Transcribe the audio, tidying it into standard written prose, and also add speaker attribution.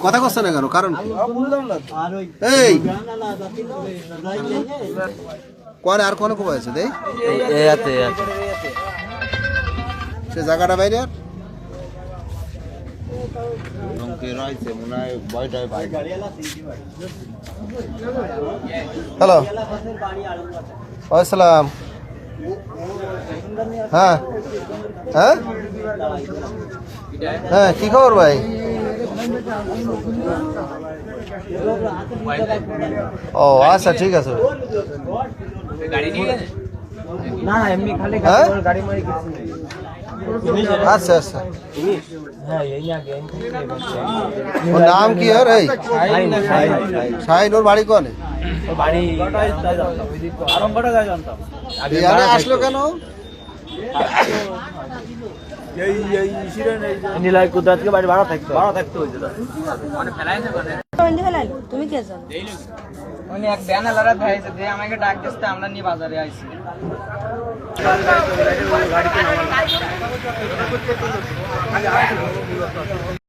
Speaker 1: কথা কচ্ছে না কেন? কারণ এই কোন আর কোন কবে আছে দেই সে জায়গাটা বাইরে আর হ্যালো আসসালাম হ্যাঁ হ্যাঁ হ্যাঁ কি খবর ভাই? ও আচ্ছা ঠিক আছে আচ্ছা আচ্ছা ওর নাম কি আর এই শাহিন ওর বাড়ি কোনে আসলো কেন?
Speaker 2: তুমি কে জানো?
Speaker 3: এক ব্যানার লড়া ভাইছে যে আমাকে ডাক দিতে আমরা নিয়ে বাজারে আইছি।